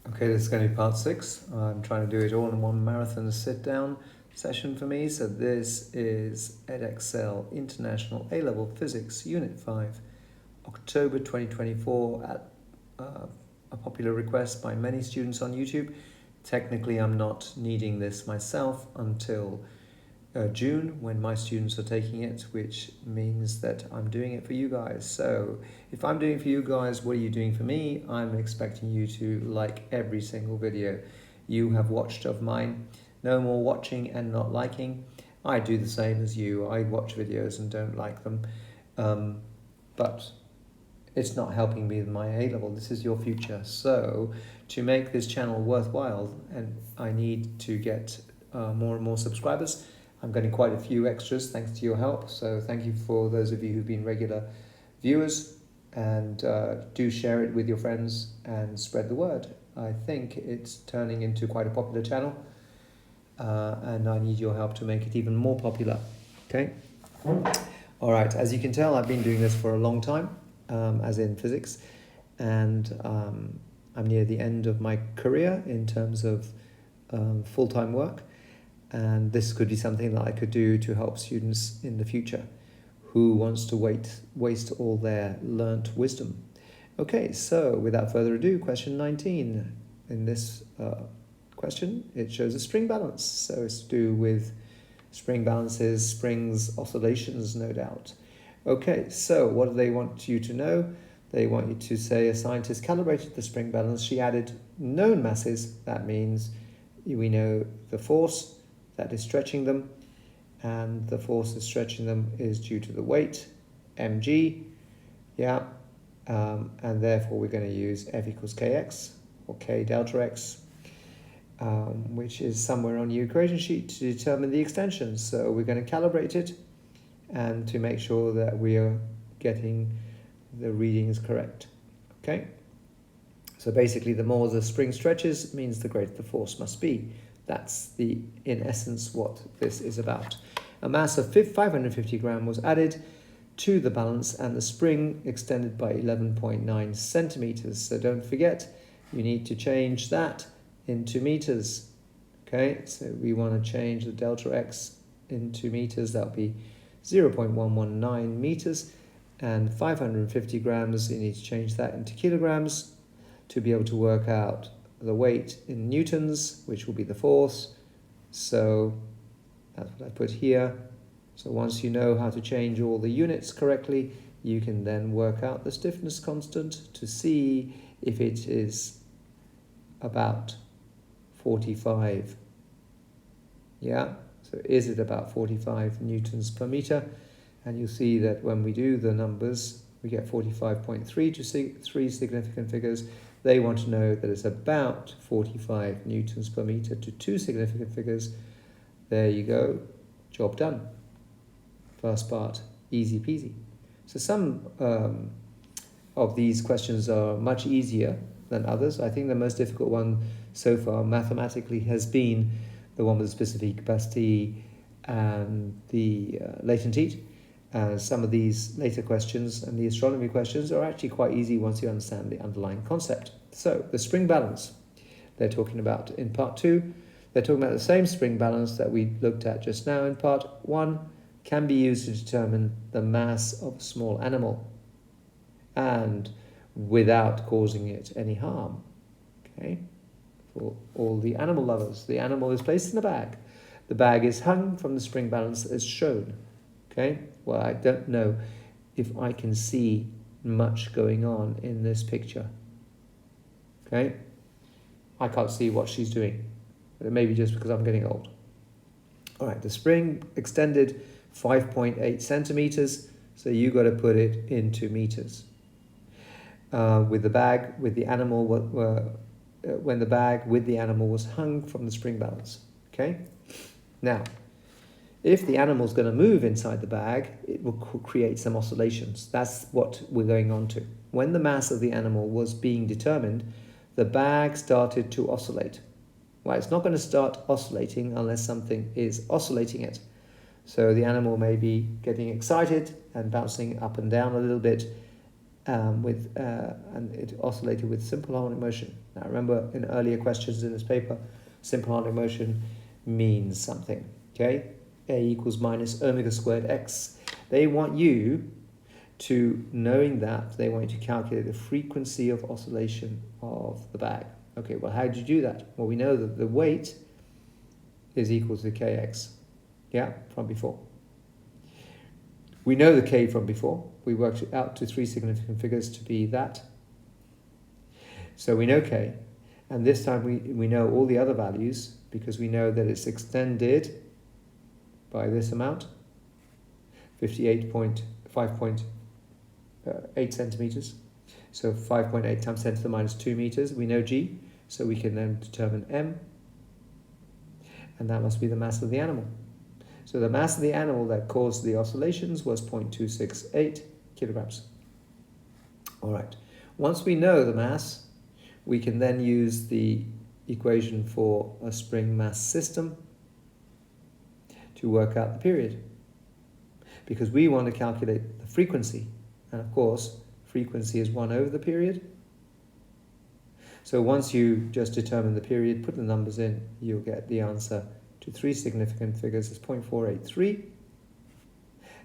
Okay, this is going to be part 6. I'm trying to do it all in one marathon sit-down session for me. So this is edXL International A-Level Physics Unit 5, October 2024 at a popular request by many students on YouTube. Technically, I'm not needing this myself until June when my students are taking it, which means that I'm doing it for you guys. So if I'm doing it for you guys, what are you doing for me? I'm expecting you to like every single video you have watched of mine. No more watching and not liking. I do the same as you. I watch videos and don't like them. But it's not helping me with my A-level. This is your future. So to make this channel worthwhile, and I need to get more and more subscribers. I'm getting quite a few extras thanks to your help. So thank you for those of you who've been regular viewers, and do share it with your friends and spread the word. I think it's turning into quite a popular channel, and I need your help to make it even more popular. Okay? All right, as you can tell, I've been doing this for a long time, as in physics, and I'm near the end of my career in terms of full-time work, and this could be something that I could do to help students in the future who wants to waste all their learnt wisdom. Okay, so without further ado, question 19. In this question, it shows a spring balance, so it's to do with spring balances, springs, oscillations, no doubt. Okay, so what do they want you to know? They want you to say a scientist calibrated the spring balance. She added known masses. That means we know the force that is stretching them, and the force that's stretching them is due to the weight, mg. Yeah, and therefore we're going to use F equals kx, or k delta x, which is somewhere on your equation sheet to determine the extension. So we're going to calibrate it, and to make sure that we are getting the readings correct. Okay? So basically, the more the spring stretches means the greater the force must be. That's in essence what this is about. A mass of 550 grams was added to the balance, and the spring extended by 11.9 centimeters. So don't forget, you need to change that into meters. Okay, so we want to change the delta x into meters. That'll be 0.119 meters, and 550 grams, you need to change that into kilograms to be able to work out the weight in newtons, which will be the force. So that's what I put here. So once you know how to change all the units correctly, you can then work out the stiffness constant to see if it is about 45. Yeah, so is it about 45 newtons per meter? And you'll see that when we do the numbers, we get 45.3 to 3 significant figures. They want to know that it's about 45 newtons per meter to 2 significant figures. There you go, job done. First part, easy peasy. So some of these questions are much easier than others. I think the most difficult one so far mathematically has been the one with the specific capacity and the latent heat. Some of these later questions and the astronomy questions are actually quite easy once you understand the underlying concept. So the spring balance they're talking about in part 2, they're talking about the same spring balance that we looked at just now in part 1, can be used to determine the mass of a small animal and without causing it any harm. Okay, for all the animal lovers, the animal is placed in a bag. The bag is hung from the spring balance as shown. Okay, well, I don't know if I can see much going on in this picture. Okay, I can't see what she's doing, but it may be just because I'm getting old. All right, the spring extended 5.8 centimeters, so you got to put it into meters. With the bag, with the animal, when the bag with the animal was hung from the spring balance. Okay, now, if the animal's going to move inside the bag, it will create some oscillations. That's what we're going on to. When the mass of the animal was being determined, the bag started to oscillate. Well, it's not going to start oscillating unless something is oscillating it. So the animal may be getting excited and bouncing up and down a little bit, and it oscillated with simple harmonic motion. Now remember, in earlier questions in this paper, simple harmonic motion means something. Okay, A equals minus omega squared x. They want you to, knowing that, they want you to calculate the frequency of oscillation of the bag. Okay, well, how do you do that? Well, we know that the weight is equal to kx, yeah, from before. We know the k from before. We worked it out to 3 significant figures to be that. So we know k, and this time we know all the other values because we know that it's extended by this amount, 5.8 centimeters. So 5.8 times 10 to the minus 2 meters. We know g, so we can then determine m, and that must be the mass of the animal. So the mass of the animal that caused the oscillations was 0.268 kilograms. All right. Once we know the mass, we can then use the equation for a spring mass system to work out the period, because we want to calculate the frequency, and of course frequency is 1 over the period. So once you just determine the period, put the numbers in, you'll get the answer to 3 significant figures is 0.483,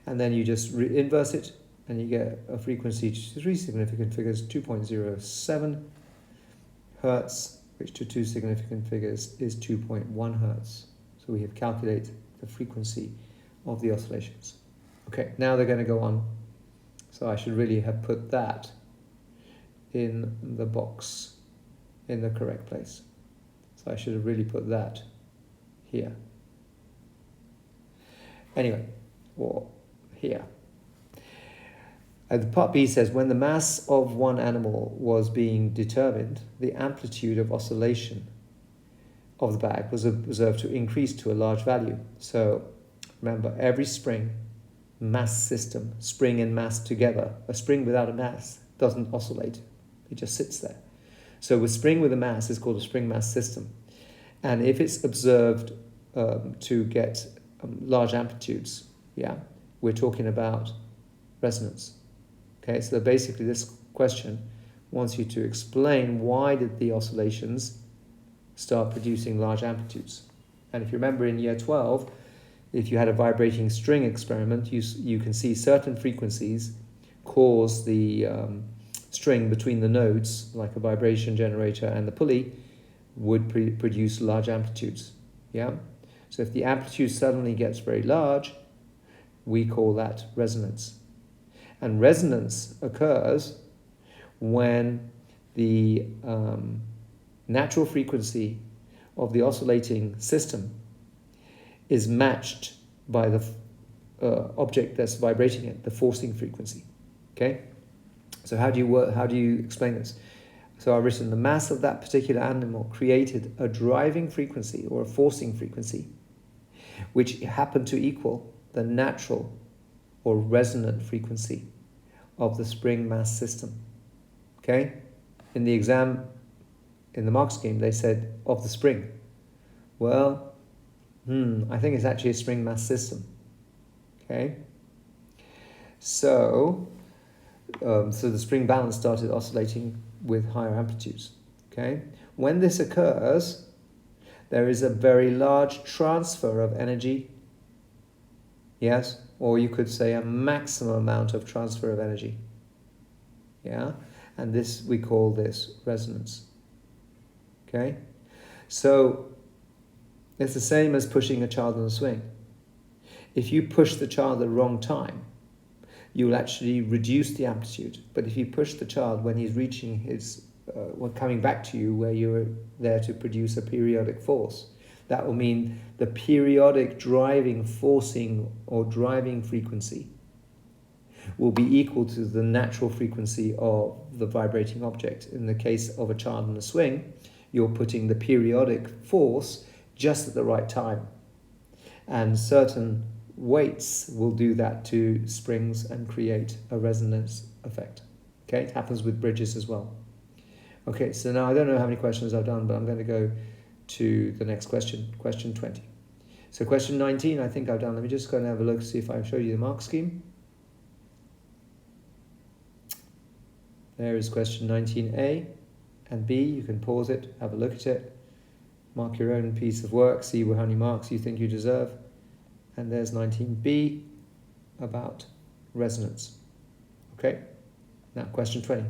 and then you just inverse it and you get a frequency to 3 significant figures 2.07 hertz, which to 2 significant figures is 2.1 hertz. So we have calculated the frequency of the oscillations. Okay, now they're going to go on. So I should really have put that in the box in the correct place. So I should have really put that here. Anyway, or here. The part B says, when the mass of one animal was being determined, the amplitude of oscillation of the bag was observed to increase to a large value. So remember, every spring mass system, spring and mass together, a spring without a mass doesn't oscillate, it just sits there. So a spring with a mass is called a spring mass system. And if it's observed to get large amplitudes, yeah, we're talking about resonance. Okay, so basically this question wants you to explain why did the oscillations start producing large amplitudes. And if you remember in year 12, if you had a vibrating string experiment, you can see certain frequencies cause the string between the nodes, like a vibration generator and the pulley, would produce large amplitudes. Yeah. So if the amplitude suddenly gets very large, we call that resonance. And resonance occurs when the natural frequency of the oscillating system is matched by the object that's vibrating it, the forcing frequency. Okay. So how do you explain this? So I've written the mass of that particular animal created a driving frequency or a forcing frequency, which happened to equal the natural or resonant frequency of the spring mass system. Okay? In the exam, in the mark scheme, they said of the spring. Well, I think it's actually a spring mass system. Okay? So the spring balance started oscillating with higher amplitudes. Okay? When this occurs, there is a very large transfer of energy. Yes? Or you could say a maximum amount of transfer of energy. Yeah? And this, we call this resonance. Okay? So it's the same as pushing a child on a swing. If you push the child at the wrong time, you will actually reduce the amplitude. But if you push the child when he's reaching his, when coming back to you where you're there to produce a periodic force, that will mean the periodic driving, forcing, or driving frequency will be equal to the natural frequency of the vibrating object. In the case of a child on a swing, you're putting the periodic force just at the right time. And certain weights will do that to springs and create a resonance effect. Okay, it happens with bridges as well. Okay, so now I don't know how many questions I've done, but I'm going to go to the next question, question 20. So question 19, I think I've done. Let me just go and have a look, see if I've showed you the mark scheme. There is question 19A and B. You can pause it, have a look at it, mark your own piece of work, see how many marks you think you deserve. And there's 19B about resonance. Okay, now question 20.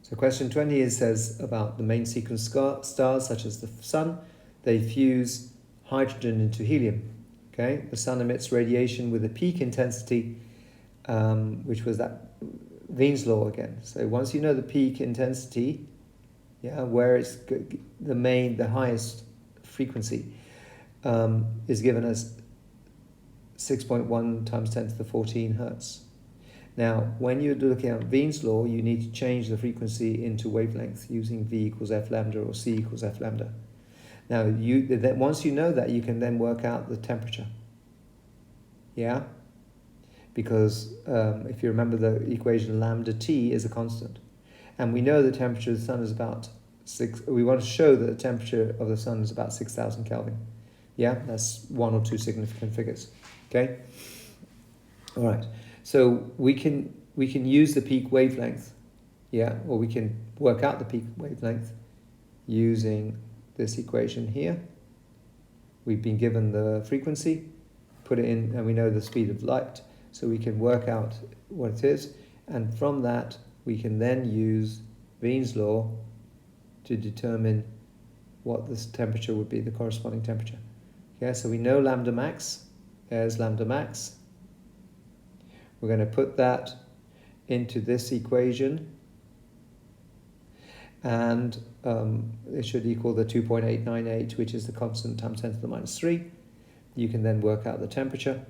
So question 20 says about the main sequence stars such as the Sun. They fuse hydrogen into helium. Okay, the Sun emits radiation with a peak intensity, which was that Wien's law again. So once you know the peak intensity, where it's the highest frequency is given as 6.1 times 10 to the 14 hertz. Now, when you're looking at Wien's law, you need to change the frequency into wavelength using V equals F lambda or C equals F lambda. Now, once you know that, you can then work out the temperature. Yeah? Because if you remember the equation, lambda T is a constant. And we know the temperature of the Sun is about we want to show that the temperature of the Sun is about 6,000 Kelvin. Yeah? That's one or two significant figures. Okay? All right. So we can use the peak wavelength, or we can work out the peak wavelength using this equation here. We've been given the frequency, put it in, and we know the speed of light, so we can work out what it is, and from that we can then use Wien's law to determine what this temperature would be, the corresponding temperature. Yeah, so we know lambda max. There's lambda max. We're going to put that into this equation, and it should equal the 2.898, which is the constant times 10 to the minus 3. You can then work out the temperature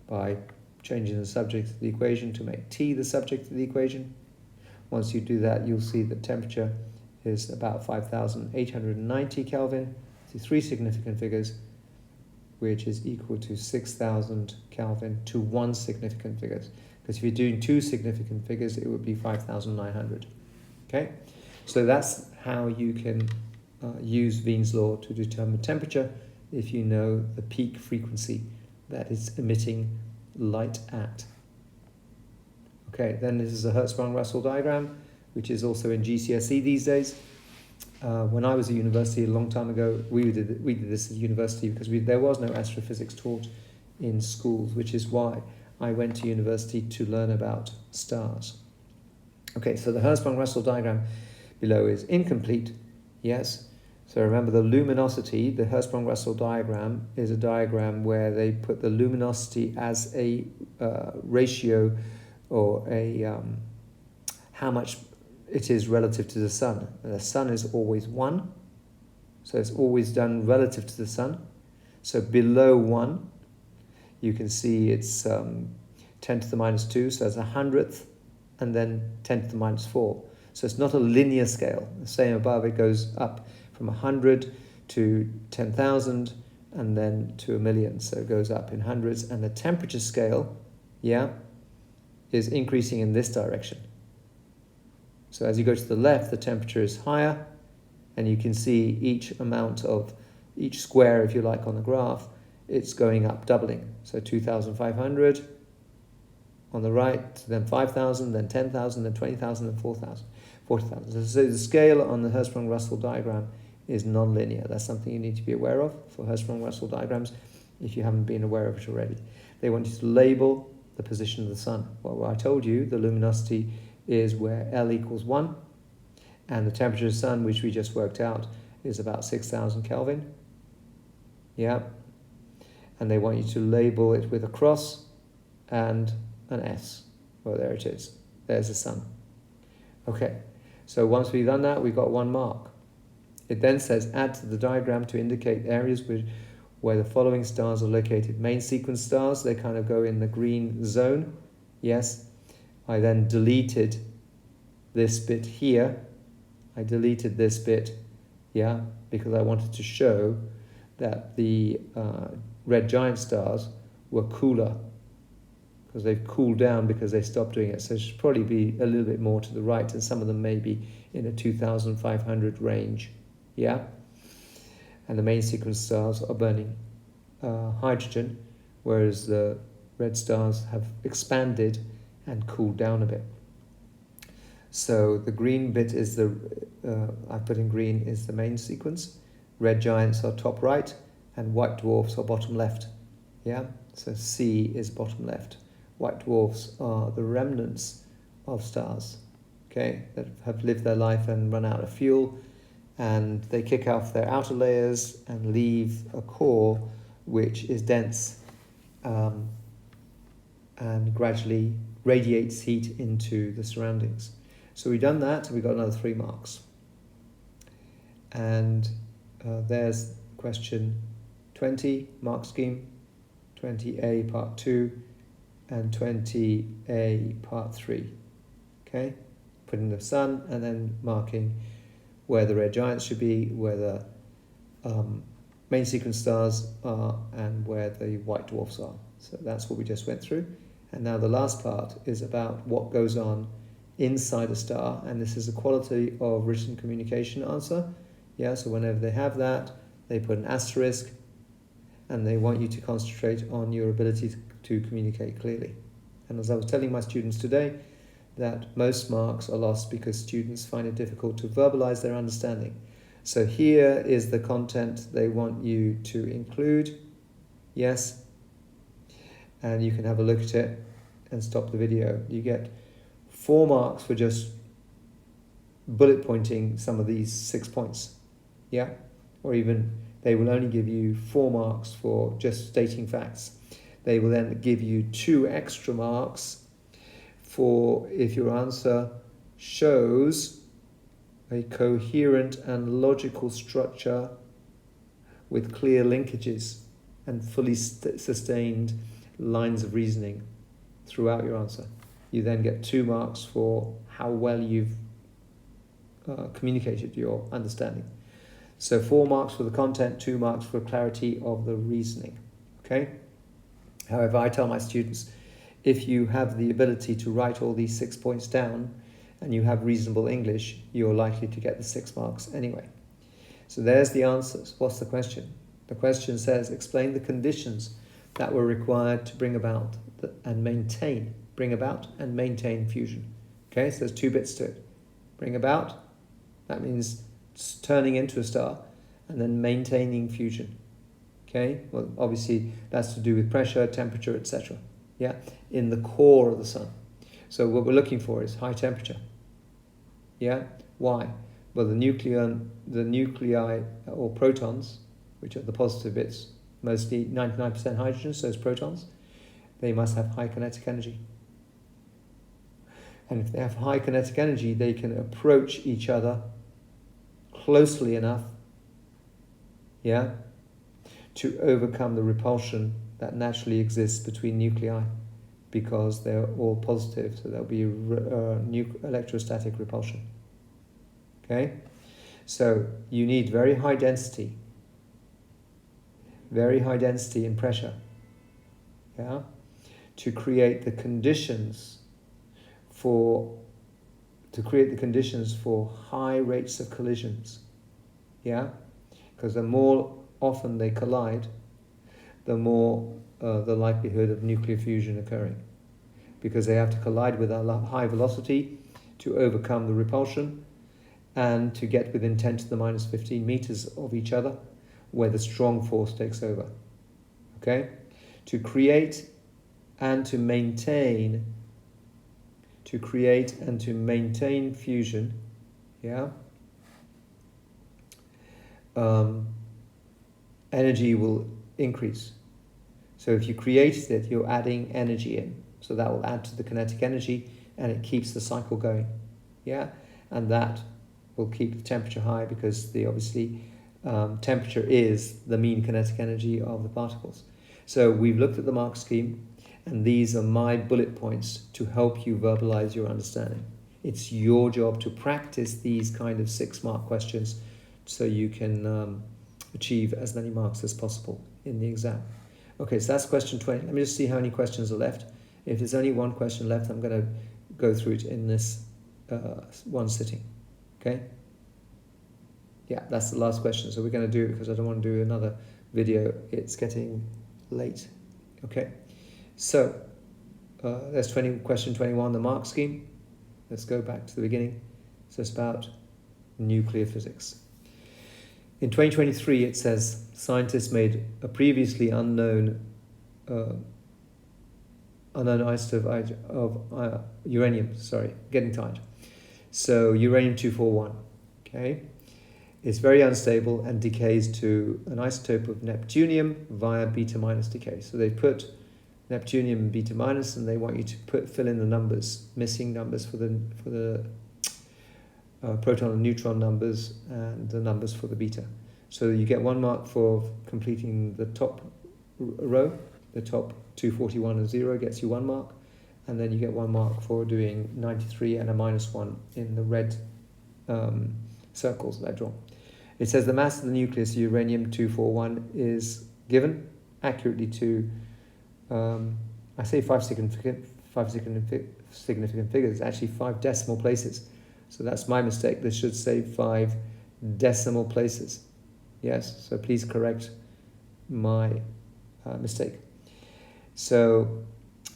by changing the subject of the equation to make T the subject of the equation. Once you do that, you'll see that temperature is about 5,890 Kelvin, to three significant figures, which is equal to 6,000 Kelvin to one significant figure. Because if you're doing two significant figures, it would be 5,900. Okay, so that's how you can use Wien's law to determine temperature if you know the peak frequency that is emitting light at. Okay, then this is a Hertzsprung-Russell diagram, which is also in GCSE these days. When I was at university a long time ago, we did this at university because there was no astrophysics taught in schools, which is why I went to university to learn about stars. Okay, so the Hertzsprung-Russell diagram below is incomplete, yes. So remember the luminosity, the Hertzsprung-Russell diagram is a diagram where they put the luminosity as a ratio or a how much it is relative to the Sun. And the Sun is always 1, so it's always done relative to the Sun. So below 1, you can see it's 10 to the minus 2, so that's 100th, and then 10 to the minus 4. So it's not a linear scale. The same above, it goes up from 100 to 10,000, and then to 1,000,000. So it goes up in hundreds, and the temperature scale, is increasing in this direction. So as you go to the left, the temperature is higher, and you can see each square, if you like, on the graph, it's going up, doubling. So 2,500 on the right, then 5,000, then 10,000, then 20,000, then 4,000, 40,000. So the scale on the Hertzsprung-Russell diagram is non-linear. That's something you need to be aware of for Hertzsprung-Russell diagrams if you haven't been aware of it already. They want you to label the position of the Sun. Well, I told you the luminosity is where L equals 1, and the temperature of the Sun, which we just worked out, is about 6,000 Kelvin. And they want you to label it with a cross and an S. Well, there it is. There's the Sun. Okay, so once we've done that, we've got 1 mark. It then says, add to the diagram to indicate areas where the following stars are located. Main sequence stars, they kind of go in the green zone. Yes. I then deleted this bit here. I deleted this bit, because I wanted to show that the red giant stars were cooler, because they've cooled down because they stopped doing it. So it should probably be a little bit more to the right, and some of them may be in a 2,500 range. And the main sequence stars are burning hydrogen, whereas the red stars have expanded and cooled down a bit. So the green bit is I put in green is the main sequence. Red giants are top right and white dwarfs are bottom left. Yeah, so C is bottom left. White dwarfs are the remnants of stars, okay, that have lived their life and run out of fuel, and they kick off their outer layers and leave a core which is dense and gradually radiates heat into the surroundings. So we've done that, we got another 3 marks. And there's question 20, mark scheme, 20A part 2, and 20A part 3. Okay, putting the sun and then marking where the red giants should be, where the main sequence stars are, and where the white dwarfs are. So that's what we just went through. And now the last part is about what goes on inside a star, and this is a quality of written communication answer. Yeah, so whenever they have that, they put an asterisk, and they want you to concentrate on your ability to communicate clearly. And as I was telling my students today, that most marks are lost because students find it difficult to verbalize their understanding. So here is the content they want you to include. Yes. And you can have a look at it and stop the video. You get 4 marks for just bullet pointing some of these 6 points. Yeah. Or even they will only give you 4 marks for just stating facts. They will then give you 2 extra marks for if your answer shows a coherent and logical structure with clear linkages and fully sustained lines of reasoning throughout your answer. You then get 2 marks for how well you've communicated your understanding. So 4 marks for the content, 2 marks for clarity of the reasoning. Okay? However, I tell my students, if you have the ability to write all these 6 points down and you have reasonable English, you're likely to get the 6 marks anyway. So there's the answers. What's the question? The question says, explain the conditions that were required to bring about and maintain fusion. Okay, so there's 2 bits to it. Bring about, that means turning into a star, and then maintaining fusion. Okay, well, obviously that's to do with pressure, temperature, etc. Yeah, in the core of the sun. So what we're looking for is high temperature. Yeah, why? Well, the nuclei or protons, which are the positive bits, mostly 99% hydrogen, so it's protons, they must have high kinetic energy. And if they have high kinetic energy, they can approach each other closely enough, yeah, to overcome the repulsion that naturally exists between nuclei, because they're all positive, so there'll be electrostatic repulsion. Okay, so you need very high density in pressure, yeah, to create the conditions for high rates of collisions, yeah, because the more often they collide, the more the likelihood of nuclear fusion occurring, because they have to collide with a high velocity to overcome the repulsion and to get within 10 to the minus 15 meters of each other, where the strong force takes over. Okay, to create and to maintain fusion, yeah, energy will increase. So if you created it, you're adding energy in, so that will add to the kinetic energy, and it keeps the cycle going. Yeah, and that will keep the temperature high, because temperature is the mean kinetic energy of the particles. So we've looked at the mark scheme, and these are my bullet points to help you verbalize your understanding. It's your job to practice these kind of 6-mark questions so you can achieve as many marks as possible in the exam. Okay, so that's question 20. Let me just see how many questions are left. If there's only 1 question left, I'm going to go through it in this one sitting. Okay? Yeah, that's the last question. So we're going to do it because I don't want to do another video. It's getting late. Okay? So that's question 21, the mark scheme. Let's go back to the beginning. So it's about nuclear physics. In 2023, it says scientists made a previously unknown isotope of uranium. Sorry, getting tired. So uranium-241. Okay, it's very unstable and decays to an isotope of neptunium via beta minus decay. So they put neptunium and beta minus, and they want you to fill in the numbers, missing numbers for the proton and neutron numbers, and the numbers for the beta. So you get 1 mark for completing the top row. The top 241 and 0 gets you 1 mark, and then you get 1 mark for doing 93 and a -1 in the red circles that I draw. It says the mass of the nucleus of uranium-241 is given accurately to, I say 5 significant figures, it's actually 5 decimal places. So that's my mistake. This should say 5 decimal places. Yes, so please correct my mistake. So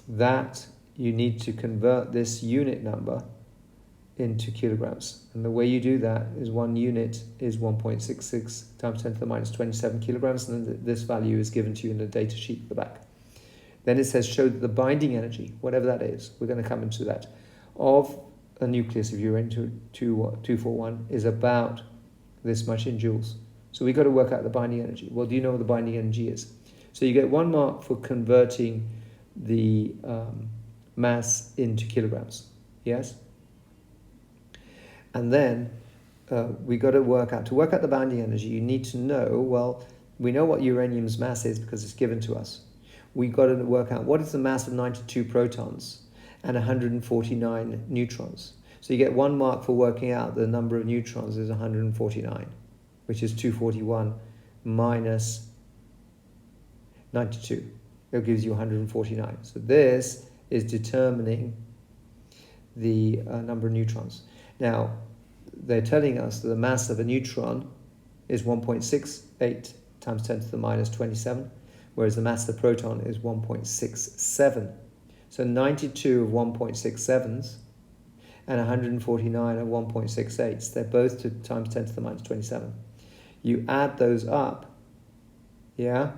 that you need to convert this unit number into kilograms. And the way you do that is 1 unit is 1.66 times 10 to the minus 27 kilograms, and then this value is given to you in the data sheet at the back. Then it says show the binding energy, whatever that is, we're going to come into that, of a nucleus of uranium-241 is about this much in joules. So we've got to work out the binding energy. Well, do you know what the binding energy is? So you get 1 mark for converting the mass into kilograms. Yes? And then we got to work out the binding energy, you need to know, well, we know what uranium's mass is because it's given to us. We've got to work out what is the mass of 92 protons and 149 neutrons. So you get 1 mark for working out the number of neutrons is 149, which is 241 minus 92. That gives you 149. So this is determining the number of neutrons. Now, they're telling us that the mass of a neutron is 1.68 times 10 to the minus 27, whereas the mass of the proton is 1.67. So 92 of 1.67s and 149 of 1.68s, they're both times 10 to the minus 27. You add those up, yeah,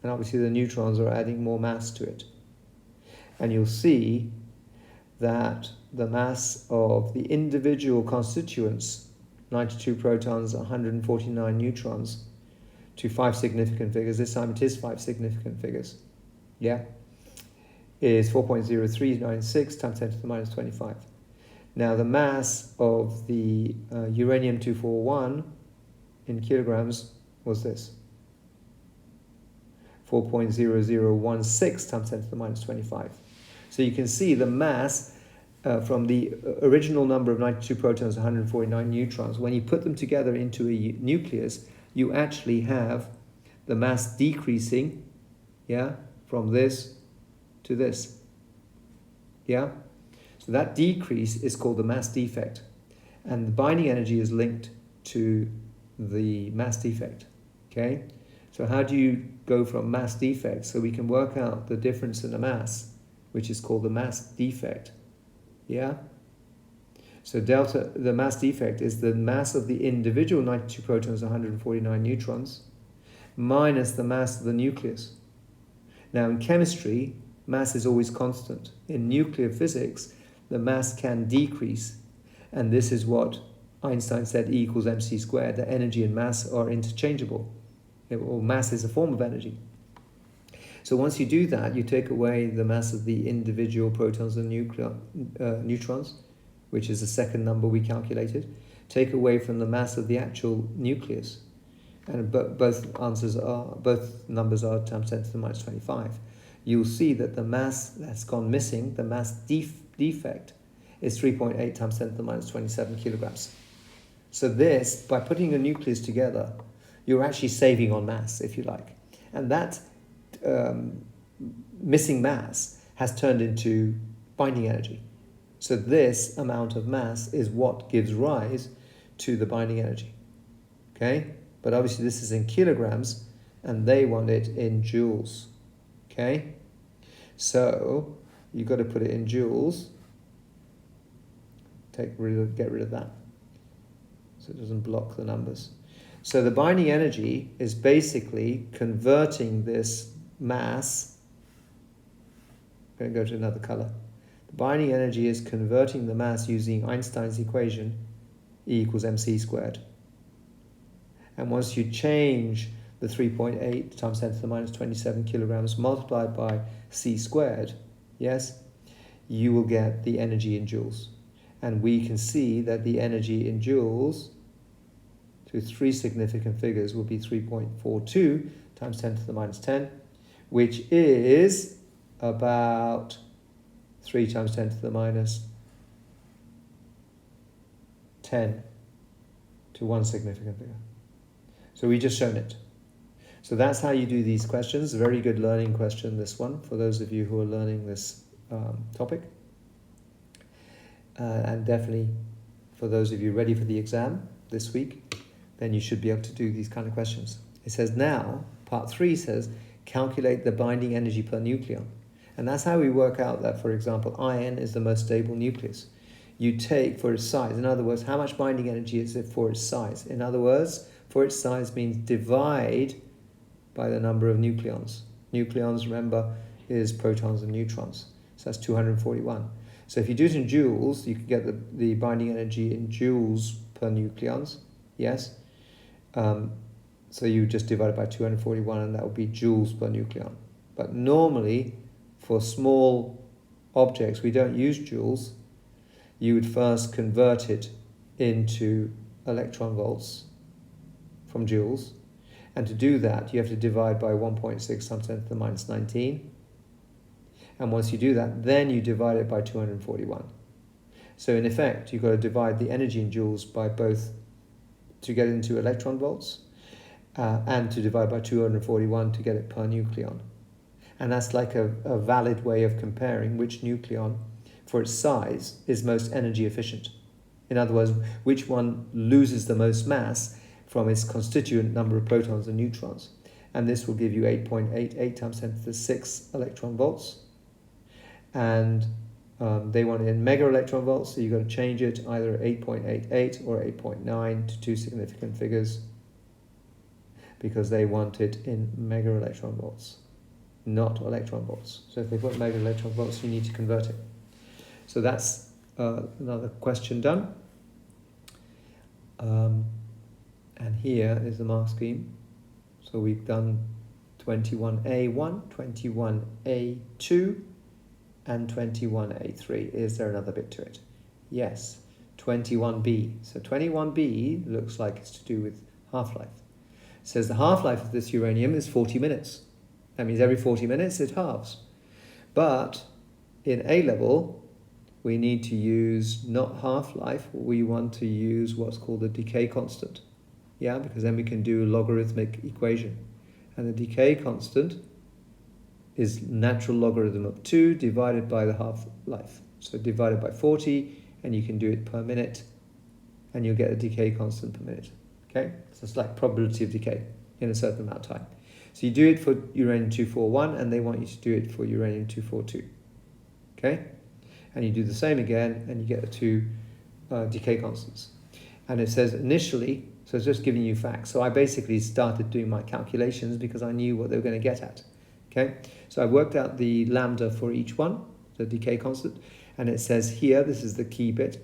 and obviously the neutrons are adding more mass to it. And you'll see that the mass of the individual constituents, 92 protons, 149 neutrons, to 5 significant figures, this time it is 5 significant figures, yeah, is 4.0396 times 10 to the minus 25. Now the mass of the uranium-241 in kilograms was this, 4.0016 times 10 to the minus 25. So you can see the mass from the original number of 92 protons, 149 neutrons, when you put them together into a nucleus, you actually have the mass decreasing, yeah, from this to this, yeah? So that decrease is called the mass defect, and the binding energy is linked to the mass defect, okay? So how do you go from mass defect? So we can work out the difference in the mass, which is called the mass defect, yeah? So delta, the mass defect, is the mass of the individual 92 protons, 149 neutrons, minus the mass of the nucleus. Now in chemistry, mass is always constant. In nuclear physics, the mass can decrease, and this is what Einstein said, E equals mc squared, that energy and mass are interchangeable, or mass is a form of energy. So once you do that, you take away the mass of the individual protons and neutrons, which is the second number we calculated, take away from the mass of the actual nucleus, and both numbers are times 10 to the minus 25. You'll see that the mass that's gone missing, the mass defect, is 3.8 times 10 to the minus 27 kilograms. So this, by putting a nucleus together, you're actually saving on mass, if you like. And that missing mass has turned into binding energy. So this amount of mass is what gives rise to the binding energy, okay? But obviously this is in kilograms, and they want it in joules, okay? So you've got to put it in joules. Get rid of that, so it doesn't block the numbers. So the binding energy is basically converting this mass. I'm going to go to another color. The binding energy is converting the mass using Einstein's equation, E equals mc squared. And once you change the 3.8 times 10 to the minus 27 kilograms multiplied by c squared, yes, you will get the energy in joules. And we can see that the energy in joules through three significant figures will be 3.42 times 10 to the minus 10, which is about 3 times 10 to the minus 10 to one significant figure. So we just shown it. So that's how you do these questions. A very good learning question, this one, for those of you who are learning this topic. And definitely for those of you ready for the exam this week, then you should be able to do these kind of questions. It says now, part 3 says, calculate the binding energy per nucleon. And that's how we work out that, for example, iron is the most stable nucleus. You take for its size, in other words, how much binding energy is it for its size? In other words, for its size means divide by the number of nucleons. Nucleons, remember, is protons and neutrons. So that's 241. So if you do it in joules, you can get the binding energy in joules per nucleons, yes? So you just divide it by 241 and that would be joules per nucleon. But normally, for small objects, we don't use joules. You would first convert it into electron volts from joules. And to do that, you have to divide by 1.6 times 10 to the minus 19. And once you do that, then you divide it by 241. So in effect, you've got to divide the energy in joules by both to get into electron volts and to divide by 241 to get it per nucleon. And that's like a valid way of comparing which nucleon, for its size, is most energy efficient. In other words, which one loses the most mass from its constituent number of protons and neutrons. And this will give you 8.88 times 10 to the 6 electron volts. And they want it in mega electron volts, so you've got to change it either 8.88 or 8.9 to two significant figures, because they want it in mega electron volts, not electron volts. So if they put mega electron volts, you need to convert it. So that's another question done. And here is the mark scheme. So we've done 21A1, 21A2, and 21A3. Is there another bit to it? Yes, 21B. So 21B looks like it's to do with half-life. It says the half-life of this uranium is 40 minutes. That means every 40 minutes it halves. But in A-level, we need to use not half-life, we want to use what's called the decay constant. Yeah, because then we can do a logarithmic equation. And the decay constant is natural logarithm of 2 divided by the half-life. So divided by 40, and you can do it per minute, and you'll get a decay constant per minute. Okay, so it's like probability of decay in a certain amount of time. So you do it for uranium-241, and they want you to do it for uranium-242. Okay, and you do the same again, and you get the two decay constants. And it says initially, so it's just giving you facts. So I basically started doing my calculations because I knew what they were going to get at. Okay, so I worked out the lambda for each one, the decay constant, and it says here, this is the key bit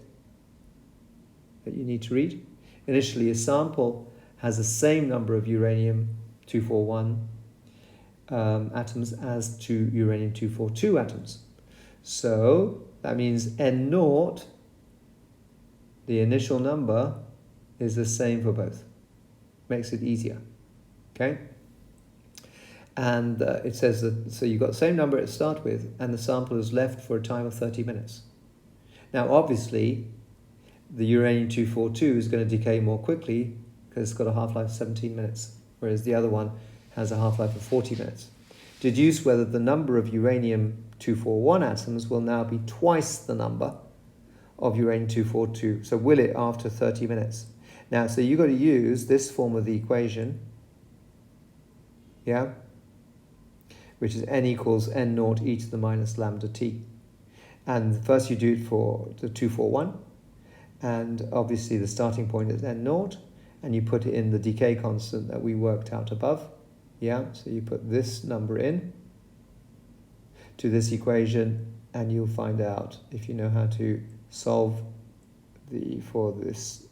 that you need to read. Initially, a sample has the same number of uranium-241 atoms as to uranium-242 atoms. So that means N0, the initial number, is the same for both. Makes it easier. Okay? And it says that, so you've got the same number to start with, and the sample is left for a time of 30 minutes. Now, obviously, the uranium-242 is going to decay more quickly because it's got a half-life of 17 minutes, whereas the other one has a half-life of 40 minutes. Deduce whether the number of uranium-241 atoms will now be twice the number of uranium-242. So will it after 30 minutes? Now, so you've got to use this form of the equation, yeah? which is n equals n naught e to the minus lambda t. And first you do it for the 241, and obviously the starting point is n naught, and you put it in the decay constant that we worked out above. Yeah, so you put this number in to this equation, and you'll find out, if you know how to solve for this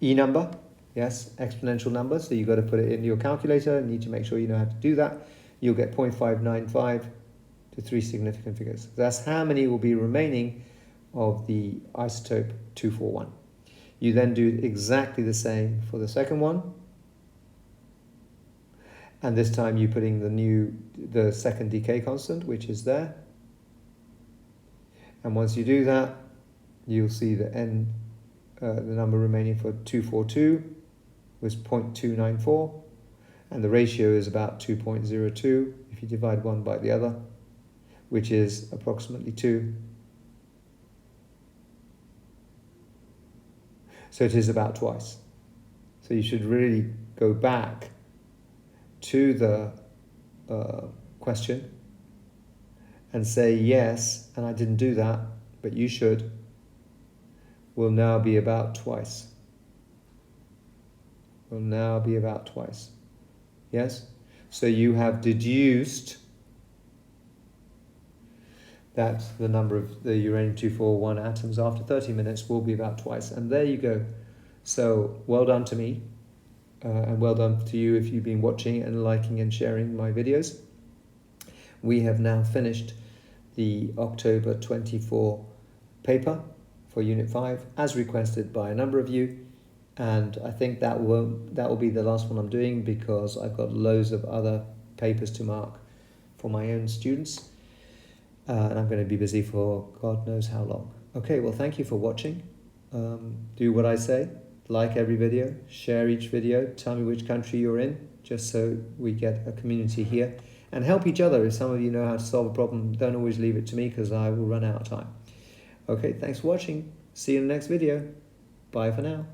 e number, yes, exponential number, so you've got to put it in your calculator. You need to make sure you know how to do that. You'll get 0.595 to 3 significant figures. That's how many will be remaining of the isotope 241. You then do exactly the same for the second one, and this time you're putting the second decay constant, which is there. And once you do that, you'll see the the number remaining for 242 was 0.294, and the ratio is about 2.02 if you divide one by the other, which is approximately 2. So it is about twice. So you should really go back to the question and say yes, and I didn't do that, but you should, will now be about twice. Will now be about twice. Yes? So you have deduced that the number of the uranium-241 atoms after 30 minutes will be about twice. And there you go. So well done to me, and well done to you if you've been watching and liking and sharing my videos. We have now finished the October 24 paper for Unit 5, as requested by a number of you. And I think that will be the last one I'm doing, because I've got loads of other papers to mark for my own students. And I'm going to be busy for God knows how long. Okay, well, thank you for watching. Do what I say. Like every video, share each video, tell me which country you're in, just so we get a community here. And help each other. If some of you know how to solve a problem, don't always leave it to me, because I will run out of time. Okay, thanks for watching. See you in the next video. Bye for now.